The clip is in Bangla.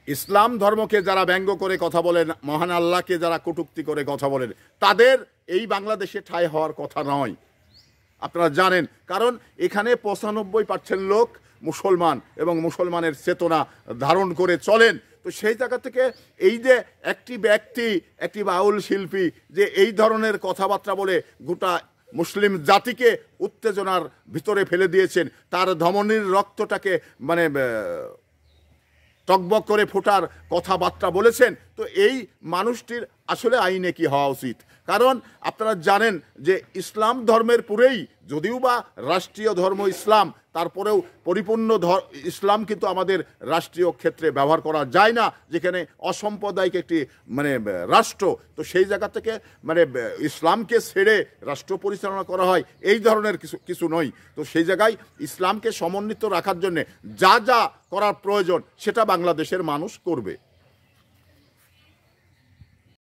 ইসলাম ধর্মকে যারা ব্যঙ্গ করে কথা বলেন, মহান আল্লাহকে যারা কটূক্তি করে কথা বলেন, তাদের এই বাংলাদেশে ঠাঁই হওয়ার কথা নয়। আপনারা জানেন, কারণ এখানে 95% লোক মুসলমান এবং মুসলমানের চেতনা ধারণ করে চলেন। তো সেই জায়গা থেকে এই যে একটি ব্যক্তি, একটি বাউল শিল্পী যে এই ধরনের কথাবার্তা বলে গোটা মুসলিম জাতিকে উত্তেজনার ভিতরে ফেলে দিয়েছেন, তার ধমনীর রক্তটাকে মানে টকবক করে ফোটার কথাবার্তা বলেছেন, তো এই মানুষটির আসলে আইনে কি হওয়া উচিত? কারণ আপনারা জানেন যে ইসলাম ধর্মের পুরেই, যদিও বা রাষ্ট্রীয় ধর্ম ইসলাম, তারপরেও পরিপূর্ণ ইসলাম কিন্তু আমাদের রাষ্ট্রীয় ক্ষেত্রে ব্যবহার করা যায় না, যেখানে অসাম্প্রদায়িক একটি মানে রাষ্ট্র। তো সেই জায়গা থেকে মানে ইসলামকে ছেড়ে রাষ্ট্র পরিচালনা করা হয়, এই ধরনের কিছু নয়। তো সেই জায়গায় ইসলামকে সমন্বিত রাখার জন্যে যা যা করার প্রয়োজন সেটা বাংলাদেশের মানুষ করবে।